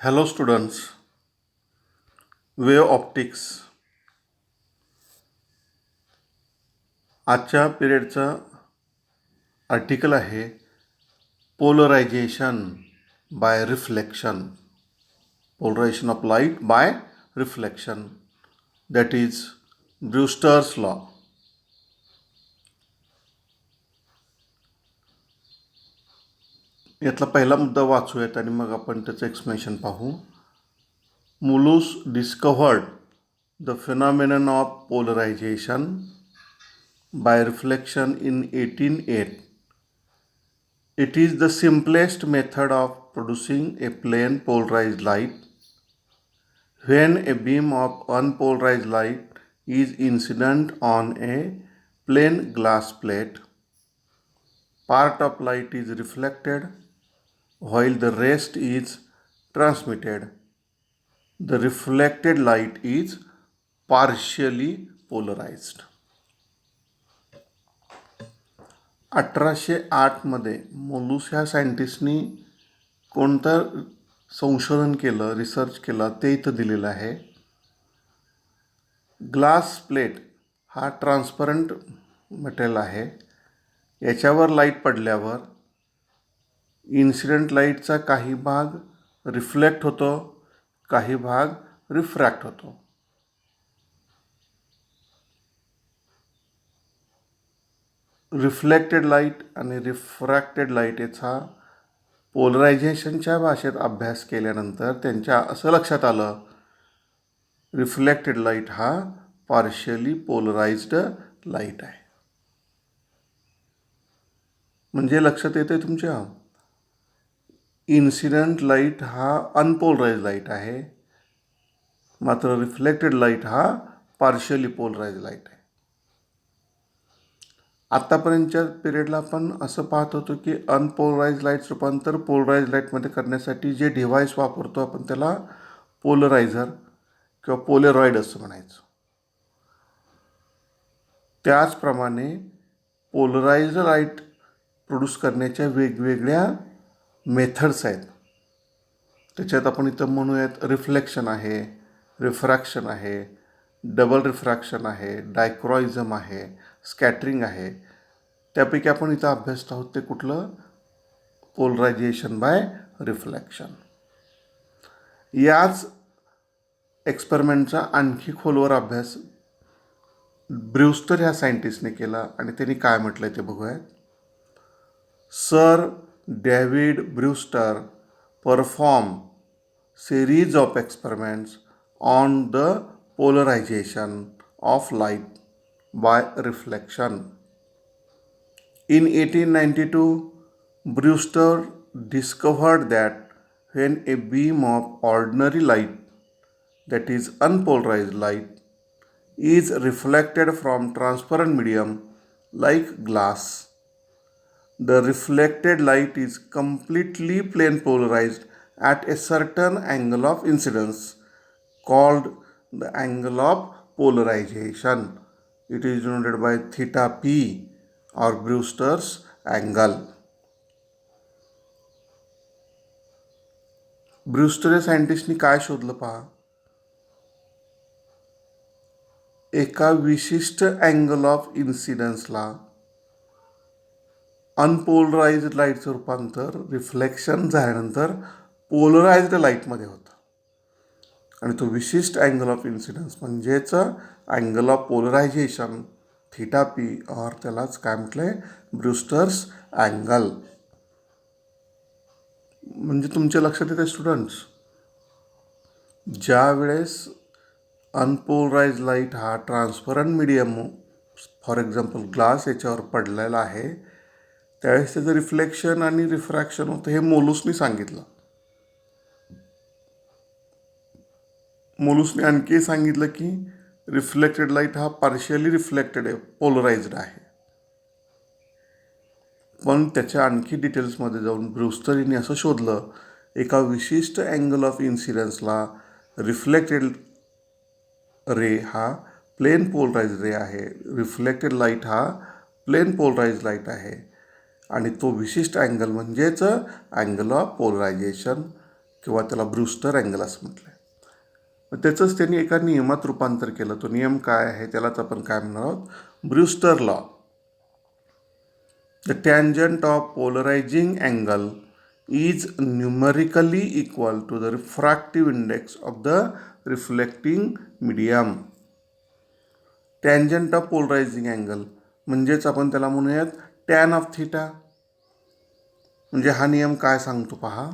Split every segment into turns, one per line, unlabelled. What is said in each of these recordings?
Hello students, wave optics आजच्या पिरियडचं article आहे polarisation by reflection. Polarisation of light by reflection, that is Brewster's law. यातला पहिला मुद्दा वाचूयात आणि मग आपण त्याचं एक्सप्लेनेशन पाहू. Malus discovered the phenomenon of polarisation by reflection in 1808. It is the simplest method of producing a plane polarized light. When a beam of unpolarized light is incident on a plain glass plate, part of light is reflected while the rest is transmitted. The reflected light is partially polarized. 1808मध्ये मोलूस ह्या सायंटिस्टनी कोणतं संशोधन केलं, research केला ते इथं दिलेलं आहे. Glass plate हा ट्रान्सपरंट मटेरियल आहे. याच्यावर लाईट पडल्यावर इन्सिडेंट लाईटचा काही भाग रिफ्लेक्ट होतो, काही भाग रिफ्रॅक्ट होतो. रिफ्लेक्टेड लाईट आणि रिफ्रॅक्टेड लाईट याचा पोलरायझेशनच्या भाषेत अभ्यास केल्यानंतर त्यांच्या असं लक्षात आलं, रिफ्लेक्टेड लाईट हा पार्शियली पोलराइज्ड लाईट आहे. म्हणजे लक्षात येते तुमच्या, इन्सिडेंट लाईट हा अनपोलराइज्ड लाईट आहे, मात्र रिफ्लेक्टेड लाईट हा पार्शियली पोलराइज्ड लाईट आहे. आत्तापर्यंतच्या पिरियडला आपण असं पाहत होतो की अनपोलराइज्ड लाईट्स रूपांतर पोलराइज्ड लाईटमध्ये करण्यासाठी जे डिव्हाइस वापरतो आपण त्याला पोलरायझर किंवा पोलेरॉइड असं म्हणायचं. त्याचप्रमाणे पोलराइज्ड लाईट प्रोड्यूस करण्याच्या वेगवेगळ्या मेथड्स आहेत. त्याच्यात आपण इथं म्हणूयात रिफ्लेक्शन आहे, रिफ्रॅक्शन आहे, डबल रिफ्रॅक्शन आहे, डायक्रॉइझम आहे, स्कॅटरिंग आहे. त्यापैकी आपण इथं अभ्यासत आहोत ते कुठलं, पोलरायझेशन बाय रिफ्लेक्शन. याच एक्सपेरिमेंटचा आणखी खोलवर अभ्यास ब्रूस्टर ह्या सायंटिस्टने केला आणि त्यांनी काय म्हटलंय ते बघूयात. Sir David Brewster perform series of experiments on the polarization of light by reflection. In 1892, Brewster discovered that when a beam of ordinary light, that is unpolarized light, is reflected from transparent medium like glass, the reflected light is completely plane polarized at a certain angle of incidence called the angle of polarization. It is denoted by theta p or Brewster's angle. Brewster या सायंटिस्टनी काय शोधलं पहा, एका विशिष्ट angle of इन्सिडन्सला unpolarised लाईटचं रूपांतर reflection झाल्यानंतर polarised लाईटमध्ये होतं. आणि तो विशिष्ट अँगल ऑफ इन्सिडन्स म्हणजेच angle of polarization theta P, और त्यालाच काय म्हटलं आहे, ब्रूस्टर्स अँगल. म्हणजे तुमच्या लक्षात येते स्टुडंट्स, ज्या वेळेस अनपोलराइज्ड लाईट हा transparent medium, for example glass, याच्यावर पडलेला आहे, त्यावेळेस त्याचं रिफ्लेक्शन आणि रिफ्रॅक्शन होतं. हे मोलूसनी सांगितलं. मोलूसने आणखी सांगितलं की रिफ्लेक्टेड लाईट हा पार्शियली रिफ्लेक्टेड आहे, पोलराइज्ड आहे. पण त्याच्या आणखी डिटेल्समध्ये जाऊन ब्रूस्टरने असं शोधलं, एका विशिष्ट अँगल ऑफ इन्सिडन्सला रिफ्लेक्टेड रे हा प्लेन पोलराइज्ड रे आहे, रिफ्लेक्टेड लाईट हा प्लेन पोलराइज्ड लाईट आहे, आणि तो विशिष्ट अँगल म्हणजेच अँगल ऑफ पोलरायझेशन किंवा त्याला ब्रूस्टर अँगल असं म्हटलं आहे. मग त्याचंच त्यांनी एका नियमात रूपांतर केलं. तो नियम काय आहे त्यालाच आपण काय म्हणणार आहोत, Brewster law. The tangent of polarising angle is numerically equal to the refractive index of the reflecting medium. Tangent of polarising angle म्हणजेच आपण त्याला म्हणूयात टॅन ऑफ थिटा. म्हणजे हा नियम काय सांगतो पहा,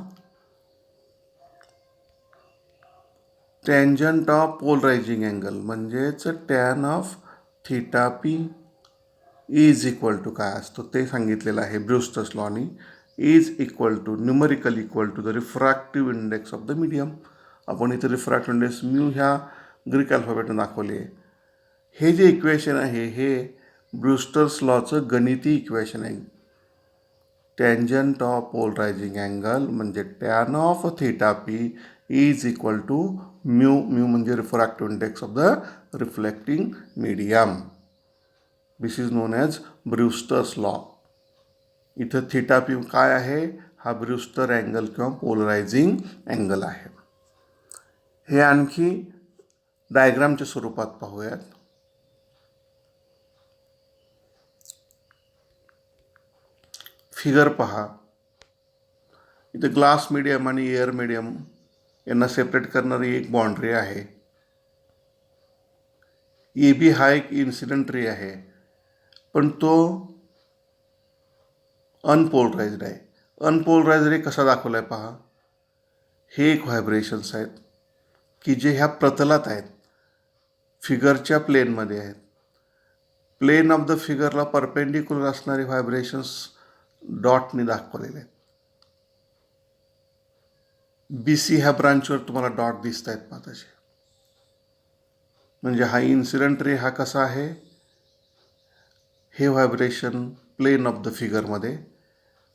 टँजंट ऑफ पोलरायझिंग अँगल म्हणजेच tan of theta P is equal to काय असतो ते सांगितलेलं आहे ब्रूस्टर्स लॉनी. Is equal to numerical equal to the refractive index of the medium. आपण इथे रिफ्रॅक्टिव्ह इंडेक्स म्यू ह्या ग्रीक अल्फाबेटने दाखवले. हे जे इक्वेशन आहे हे ब्रूस्टर्स लॉचं गणिती इक्वेशन आहे. टँजंट ऑफ पोलरायझिंग अँगल म्हणजे tan of theta P is equal to mu. Mu म्हणजे refractive index of the reflecting medium. This is known as Brewster's law. इथं थिटा पी काय आहे, हा ब्रूस्टर अँगल किंवा पोलरायझिंग angle आहे. हे आणखी डायग्रामच्या स्वरूपात पाहूयात. फिगर पहा. इथं ग्लास मीडियम आणि एअर मीडियम यांना सेपरेट करणारी एक बाउंड्री आहे. ए बी हा एक इन्सिडेंट रे आहे, पण तो अनपोलराइज्ड आहे. अनपोलराइज्ड रे कसा दाखवला आहे पहा. हे एक व्हायब्रेशन्स आहेत की जे ह्या प्रतलात आहेत, फिगरच्या प्लेनमध्ये आहेत. प्लेन ऑफ द फिगरला परपेंडिक्युलर असणारे व्हायब्रेशन्स डॉटने दाखवलेले आहेत. बी सी ह्या ब्रांचवर तुम्हाला डॉट दिसत आहेत पहा तसे. म्हणजे हा इन्सिडेंट रे हा कसा आहे, हे व्हायब्रेशन प्लेन ऑफ द फिगरमध्ये,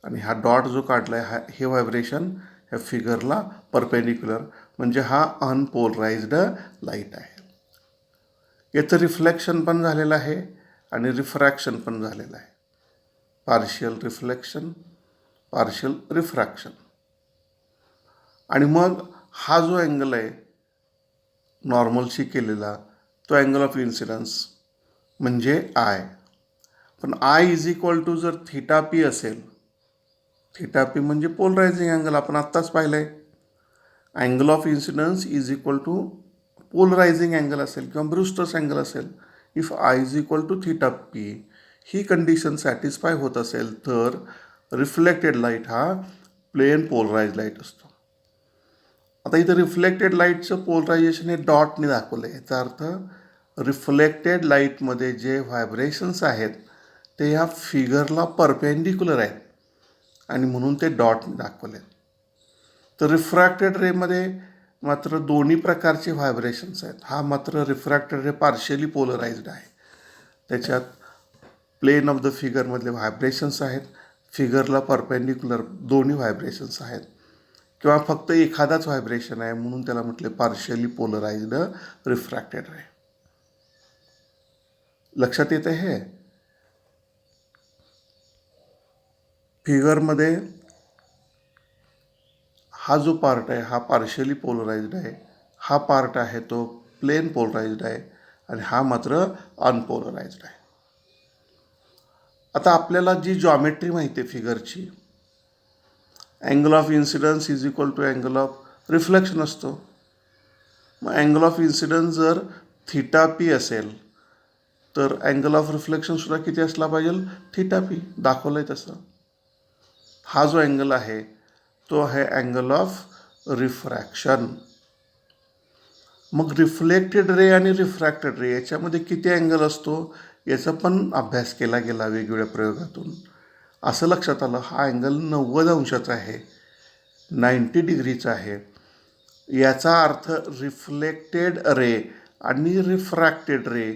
आणि हा डॉट जो काढला आहे हे व्हायब्रेशन ह्या फिगरला परपेंडिक्युलर, म्हणजे हा अनपोलराइज्ड लाईट आहे. याचं रिफ्लेक्शन पण झालेलं आहे आणि रिफ्रॅक्शन पण झालेलं आहे. Partial reflection, partial refraction. आणि मग हा जो अँगल आहे नॉर्मलशी केलेला, तो अँगल ऑफ इन्सिडन्स म्हणजे आय. पण आय इज इक्वल टू जर थिटा पी असेल, थिटा पी म्हणजे पोलरायझिंग अँगल आपण आत्ताच पाहिलं आहे. Angle of incidence is equal to polarising angle असेल किंवा ब्रूस्टर्स अँगल असेल. If I is equal to theta P ही कंडिशन सॅटिस्फाय होत असेल तर रिफ्लेक्टेड लाईट हा प्लेन पोलराइज लाईट असतो. आता इथं रिफ्लेक्टेड लाईटचं पोलरायझेशन हे डॉटने दाखवलं आहे. याचा अर्थ रिफ्लेक्टेड लाईटमध्ये जे व्हायब्रेशन्स आहेत ते ह्या फिगरला परपेंडिक्युलर आहेत आणि म्हणून ते डॉटने दाखवले. तर रिफ्रॅक्टेड रेमध्ये मात्र दोन्ही प्रकारचे व्हायब्रेशन्स आहेत. हा मात्र रिफ्रॅक्टेड रे पार्शियली पोलराइज्ड आहे. त्याच्यात प्लेन ऑफ द फिगरमधले व्हायब्रेशन्स आहेत, फिगरला परपेंडिक्युलर दोन्ही व्हायब्रेशन्स आहेत, किंवा फक्त एखादाच व्हायब्रेशन आहे म्हणून त्याला म्हटले पार्शियली पोलराइज्ड रिफ्रॅक्टेड रे. लक्षात येतं हे. फिगरमध्ये हा जो पार्ट आहे हा पार्शियली पोलराइज्ड आहे, हा पार्ट आहे तो प्लेन पोलराइज्ड आहे आणि हा मात्र अनपोलराइज्ड आहे. आता आपल्याला जी जॉमेट्री माहिती आहे फिगरची, angle of incidence is equal to angle of reflection असतो. मग अँगल ऑफ इन्सिडन्स जर थिटा पी असेल तर अँगल ऑफ रिफ्लेक्शनसुद्धा किती असला पाहिजे, थिटा पी. दाखवलं आहे तसं. हा जो अँगल आहे तो आहे अँगल ऑफ रिफ्रॅक्शन. मग रिफ्लेक्टेड रे आणि रिफ्रॅक्टेड रे याच्यामध्ये किती अँगल असतो याचा पण अभ्यास केला गेला वेगवेगळ्या प्रयोगातून. असं लक्षात आलं हा अँगल 90 अंशाचा आहे, 90 डिग्रीचा आहे. याचा अर्थ रिफ्लेक्टेड रे आणि रिफ्रॅक्टेड रे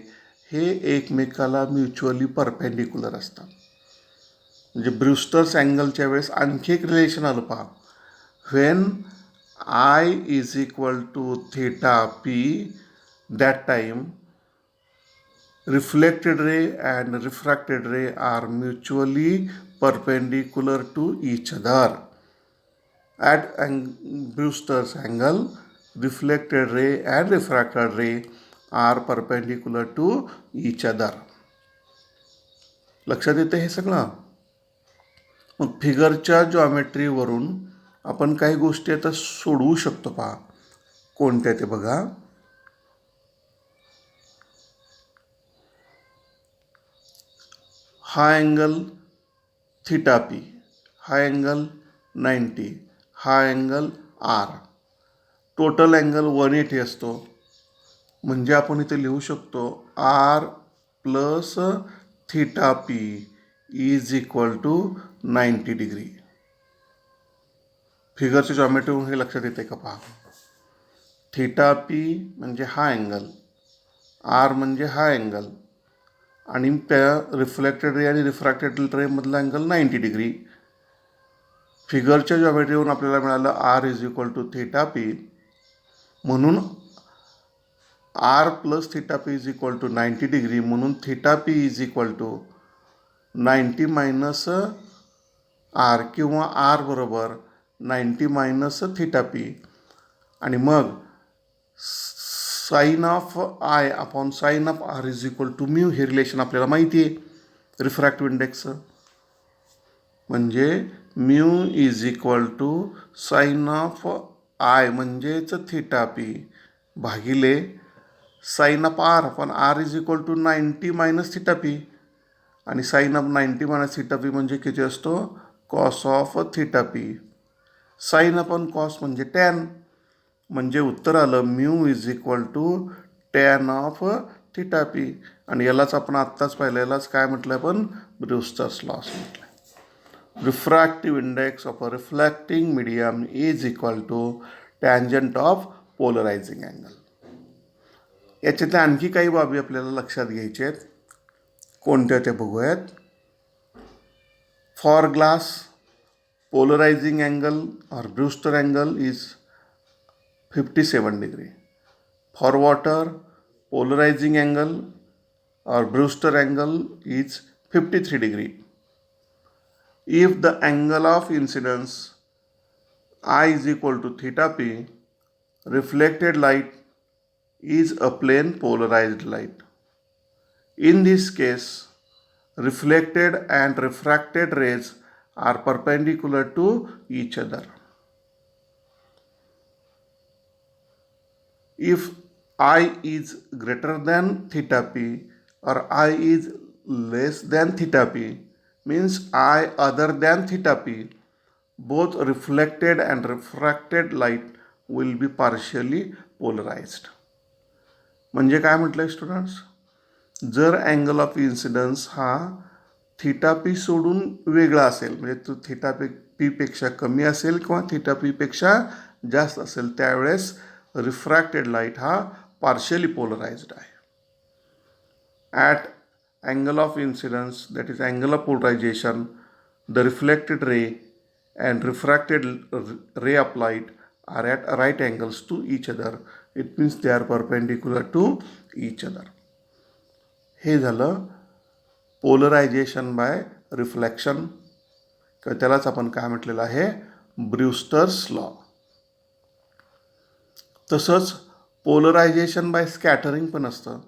हे एकमेकाला म्युच्युअली परपेंडिक्युलर असतात. म्हणजे ब्रूस्टर्स अँगलच्या वेळेस आणखी एक रिलेशन आलं पहा. When i is equal to theta P that time reflected ray and refracted ray are mutually perpendicular to each other. At Brewster's angle, reflected ray and refracted ray are perpendicular to each other. लक्षात येते हे सगळं. मग फिगरच्या जॉमेट्रीवरून आपण काही गोष्टी आता सोडवू शकतो. पहा कोणत्या ते बघा. हा अँगल थिटा पी, हा अँगल 90, हा अँगल आर, टोटल अँगल 180 असतो. म्हणजे आपण इथे लिहू शकतो R plus theta P is equal to 90 degree. फिगरच्या जॉमेट्रीवरून हे लक्षात येते का पहा. थिटा पी म्हणजे हा अँगल, आर म्हणजे हा अँगल आणि त्या रिफ्लेक्टेड रे आणि रिफ्रॅक्टेड रेमधला अँगल 90 डिग्री. फिगरच्या जॉमेट्रीवरून आपल्याला मिळालं R is equal to theta P. म्हणून R plus theta P is equal to 90 degree. म्हणून theta P is equal to 90 minus R किंवा आर बरोबर 90 मायनस थिटा पी. आणि मग sine of I upon sine of R is equal to mu. हे relation आपल्याला माहिती आहे refractive इंडेक्सचं. म्हणजे mu is equal to sign of I म्हणजेच थिटा पी भागिले साइन ऑफ आर. पण R is equal to 90 minus theta P. आणि sine of 90 minus theta P म्हणजे किती असतो cos of theta P. Sine upon cos म्हणजे tan. म्हणजे उत्तर आलं mu is equal to tan of theta P. आणि यालाच आपण आत्ताच पाहिलं, यालाच काय म्हटलं आपण ब्रूस्टर्स लॉस म्हटलं. Refractive index of a reflecting medium is equal to tangent of polarising angle. याच्यातल्या आणखी काही बाबी आपल्याला लक्षात घ्यायच्या आहेत. कोणत्या ते बघूयात. फॉर ग्लास पोलरायझिंग अँगल और Brewster angle is 57 degree. For water, polarizing angle or Brewster angle is 53 degree. If the angle of incidence I is equal to theta p, reflected light is a plane polarized light. In this case, reflected and refracted rays are perpendicular to each other. If I is greater than theta p or I is less than theta p means I other than theta p, both reflected and refracted light will be partially polarized. म्हणजे काय म्हटलंय students, जर angle of incidence हा theta P सोडून वेगळा असेल, म्हणजे तो थिटा पी पेक्षा कमी असेल किंवा थिटा पी पेक्षा जास्त असेल, त्यावेळेस रिफ्रॅक्टेड लाईट हा पार्शियली पोलराइज्ड आहे. At angle of incidence that is angle of polarization, the reflected ray and refracted ray of light are at right angles to each other. It means they are perpendicular to each other. हे झालं polarisation by reflection, किंवा त्यालाच आपण काय म्हटलेलं आहे Brewster's law. तसंच polarisation bye scattering पण असतं.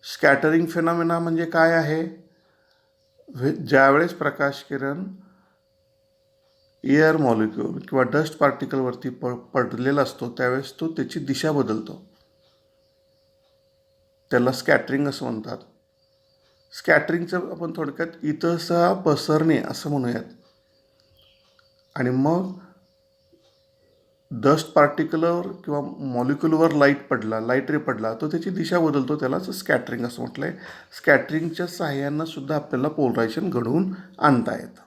स्कॅटरिंग फिनॉमिना म्हणजे काय आहे, ज्यावेळेस प्रकाश किरण एअर मॉलिक्यूल किंवा डस्ट पार्टिकलवरती पडलेला असतो त्यावेळेस तो त्याची दिशा बदलतो, त्याला स्कॅटरिंग असं म्हणतात. स्कॅटरिंगचं आपण थोडक्यात इतसा पसरणे असं म्हणूयात. आणि मग डस्ट पार्टिकलवर किंवा मॉलिक्यूलवर लाईट रे पडला तो त्याची दिशा बदलतो, त्यालाच स्कॅटरिंग असं म्हटलं आहे. स्कॅटरिंगच्या सहाय्यानं सुद्धा आपल्याला पोलरायझेशन घडवून आणता येतं.